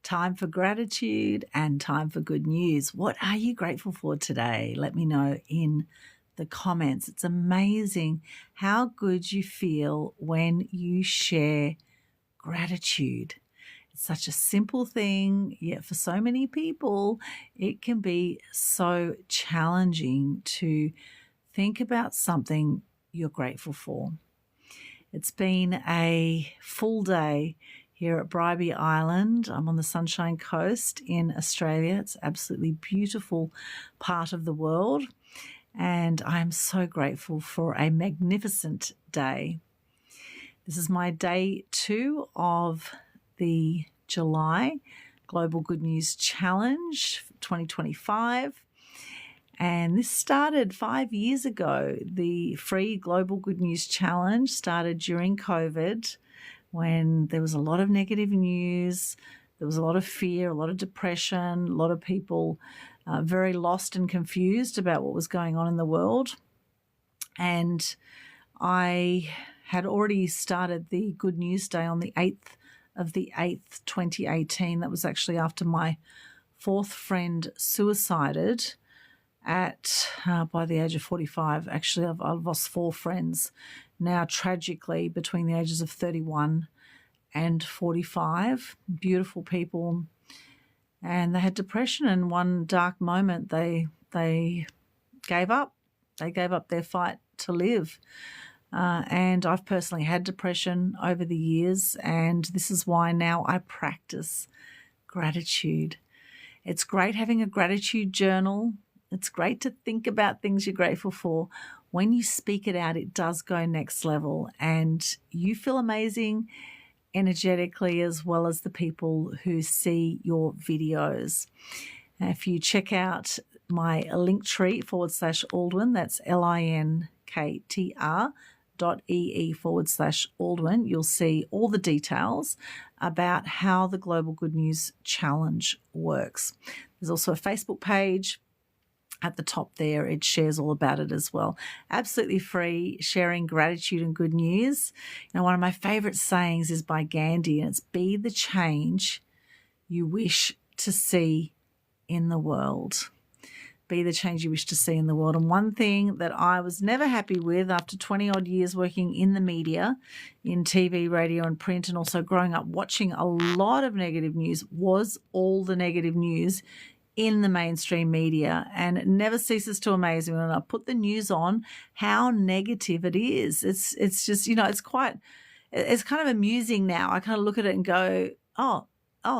Time for gratitude and time for good news. What are you grateful for today? Let me know in the comments. It's amazing how good you feel when you share gratitude. It's such a simple thing, yet for so many people, it can be so challenging to think about something you're grateful for. It's been a full day here at Bribie Island. I'm on the Sunshine Coast in Australia. It's an absolutely beautiful part of the world, and I'm so grateful for a magnificent day. This is my day 2 of the July Global Good News Challenge 2025. And this started 5 years ago. The free Global Good News Challenge started during COVID when there was a lot of negative news, there was a lot of fear, a lot of depression, a lot of people very lost and confused about what was going on in the world. And I had already started the Good News Day on the 8th of the 8th, 2018. That was actually after my 4th friend suicided at by the age of 45. Actually, I've lost 4 friends now, tragically, between the ages of 31 and 45. Beautiful people, and they had depression. And one dark moment, they gave up. They gave up their fight to live. And I've personally had depression over the years, and this is why now I practice gratitude. It's great having a gratitude journal. It's great to think about things you're grateful for. When you speak it out, it does go next level, and you feel amazing energetically, as well as the people who see your videos. Now, if you check out my Linktree /Aldwyn, that's linktr.ee/Aldwyn, you'll see all the details about how the Global Good News Challenge works. There's also a Facebook page at the top there. It shares all about it as well. Absolutely free, sharing gratitude and good news. You know, one of my favorite sayings is by Gandhi, and it's be the change you wish to see in the world. Be the change you wish to see in the world. And one thing that I was never happy with after 20 odd years working in the media, in TV, radio and print, and also growing up watching a lot of negative news, was all the negative news in the mainstream media. And it never ceases to amaze me when I put the news on how negative it is. It's just, you know, it's kind of amusing now. I kind of look at it and go, oh,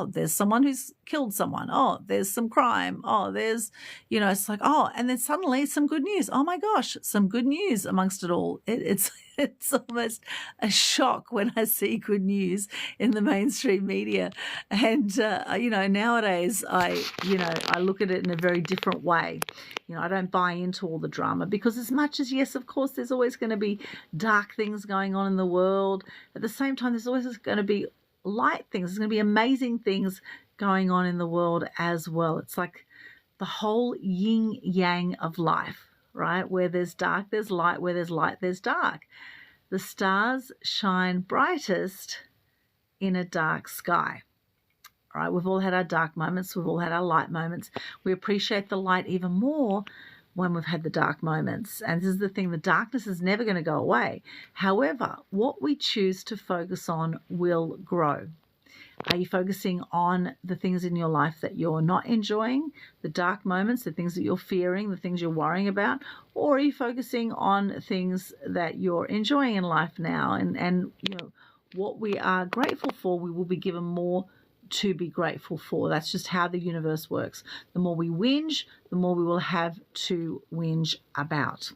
there's someone who's killed someone. Oh, there's some crime. Oh, there's, you know, it's like, oh, and then suddenly some good news. Oh my gosh, some good news amongst it all. It's almost a shock when I see good news in the mainstream media. And, you know, nowadays I look at it in a very different way. You know, I don't buy into all the drama, because as much as, yes, of course, there's always going to be dark things going on in the world, at the same time, there's always going to be light things. There's going to be amazing things going on in the world as well. It's like the whole yin yang of life, right? Where there's dark, there's light. Where there's light, there's dark. The stars shine brightest in a dark sky. All right, we've all had our dark moments. We've all had our light moments. We appreciate the light even more when we've had the dark moments. And this is the thing, the darkness is never going to go away. However, what we choose to focus on will grow. Are you focusing on the things in your life that you're not enjoying, the dark moments, the things that you're fearing, the things you're worrying about? Or are you focusing on things that you're enjoying in life now? And you know, what we are grateful for, we will be given more to be grateful for. That's just how the universe works. The more we whinge, the more we will have to whinge about.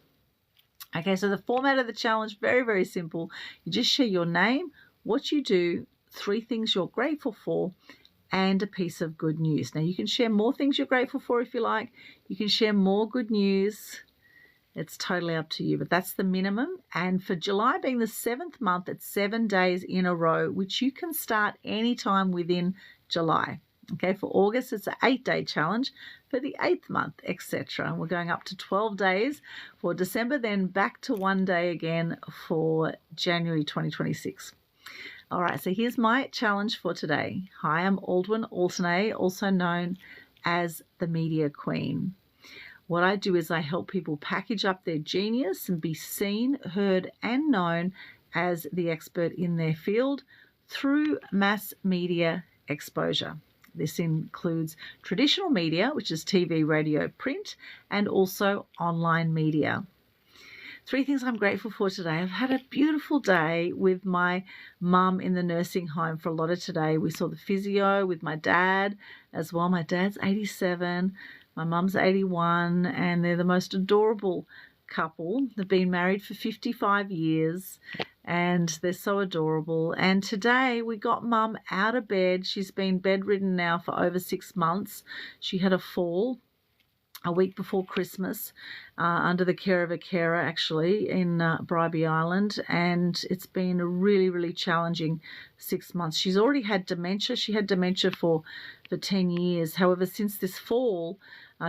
Okay, so the format of the challenge, very, very simple. You just share your name, what you do, 3 things you're grateful for, and a piece of good news. Now, you can share more things you're grateful for if you like. You can share more good news. It's totally up to you, but that's the minimum. And for July being the 7th month, it's 7 days in a row, which you can start anytime within July. Okay, for August, it's an 8-day challenge. For the 8th month, etc. We're going up to 12 days for December, then back to 1 day again for January 2026. All right, so here's my challenge for today. Hi, I'm Aldwyn, Altuney, also known as the Media Queen. What I do is I help people package up their genius and be seen, heard, and known as the expert in their field through mass media exposure. This includes traditional media, which is TV, radio, print, and also online media. 3 things I'm grateful for today. I've had a beautiful day with my mum in the nursing home for a lot of today. We saw the physio with my dad as well. My dad's 87, my mum's 81, and they're the most adorable couple. They've been married for 55 years and they're so adorable. And today we got mum out of bed. She's been bedridden now for over 6 months. She had a fall a week before Christmas under the care of a carer, actually, in Bribie Island, and it's been a really, really challenging 6 months. She's already had dementia. She had dementia for 10 years. However, since this fall,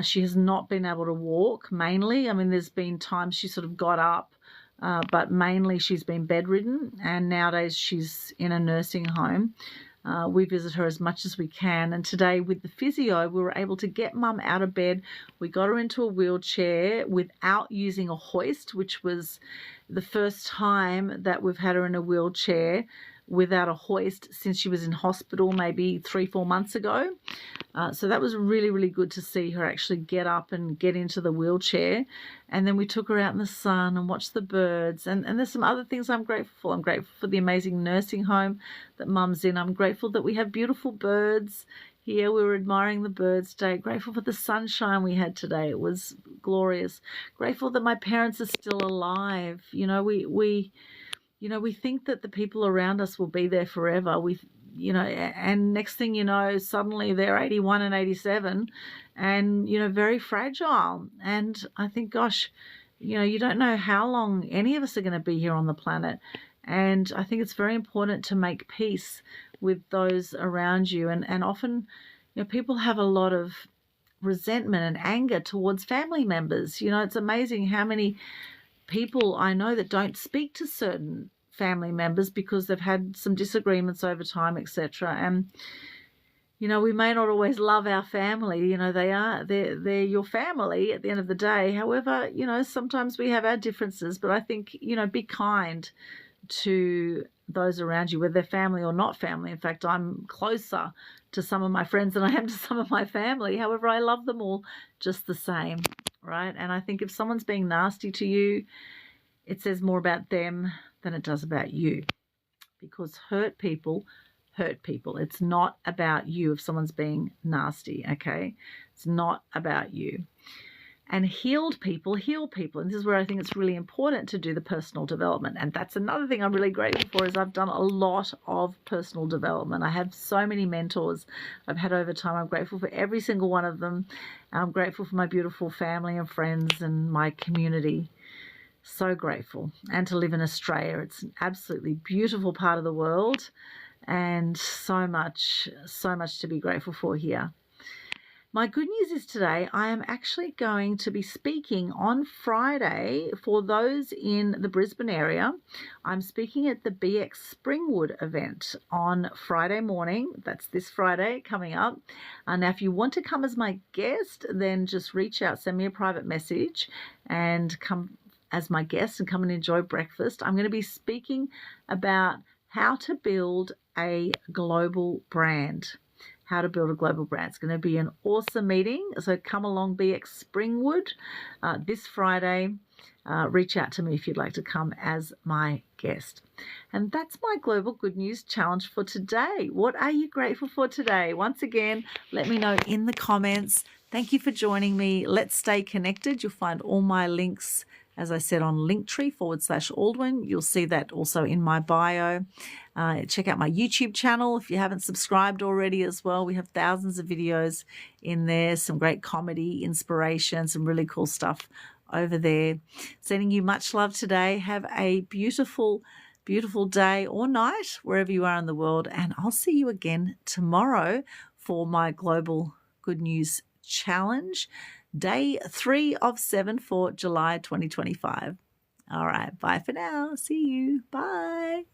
she has not been able to walk, mainly. I mean, there's been times she sort of got up, but mainly she's been bedridden, and nowadays she's in a nursing home. We visit her as much as we can, and today with the physio we were able to get mum out of bed. We got her into a wheelchair without using a hoist, which was the first time that we've had her in a wheelchair without a hoist since she was in hospital maybe 3-4 months ago. So that was really, really good to see her actually get up and get into the wheelchair. And then we took her out in the sun and watched the birds. And there's some other things I'm grateful for. I'm grateful for the amazing nursing home that mum's in. I'm grateful that we have beautiful birds here. We were admiring the birds today. Grateful for the sunshine we had today. It was glorious. Grateful that my parents are still alive. We think that the people around us will be there forever. And next thing you know, suddenly they're 81 and 87 and, very fragile. And I think, gosh, you don't know how long any of us are going to be here on the planet. And I think it's very important to make peace with those around you. And often, people have a lot of resentment and anger towards family members. It's amazing how many people I know that don't speak to certain family members because they've had some disagreements over time, etc. And we may not always love our family. They're your family at the end of the day. However, sometimes we have our differences, but I think be kind to those around you, whether they're family or not family. In fact, I'm closer to some of my friends than I am to some of my family. However, I love them all just the same, right? And I think if someone's being nasty to you, it says more about them than it does about you, because hurt people hurt people. It's not about you if someone's being nasty, okay? It's not about you. And healed people heal people. And this is where I think it's really important to do the personal development. And that's another thing I'm really grateful for, is I've done a lot of personal development. I have so many mentors I've had over time. I'm grateful for every single one of them. I'm grateful for my beautiful family and friends and my community. So grateful. And to live in Australia. It's an absolutely beautiful part of the world, and so much to be grateful for here. My good news is today I am actually going to be speaking on Friday for those in the Brisbane area. I'm speaking at the BX Springwood event on Friday morning. That's this Friday coming up. Now, if you want to come as my guest, then just reach out, send me a private message and come as my guest and come and enjoy breakfast. I'm going to be speaking about how to build a global brand. How to build a global brand. It's going to be an awesome meeting. So come along, BX Springwood, this Friday. Reach out to me if you'd like to come as my guest. And that's my Global Good News Challenge for today. What are you grateful for today? Once again, let me know in the comments. Thank you for joining me. Let's stay connected. You'll find all my links, as I said, on Linktree/Aldwyn. You'll see that also in my bio. Check out my YouTube channel if you haven't subscribed already as well. We have thousands of videos in there, some great comedy, inspiration, some really cool stuff over there. Sending you much love today. Have a beautiful, beautiful day or night wherever you are in the world. And I'll see you again tomorrow for my Global Good News Challenge. Day 3 of 7 for July 2025. All right. Bye for now. See you. Bye.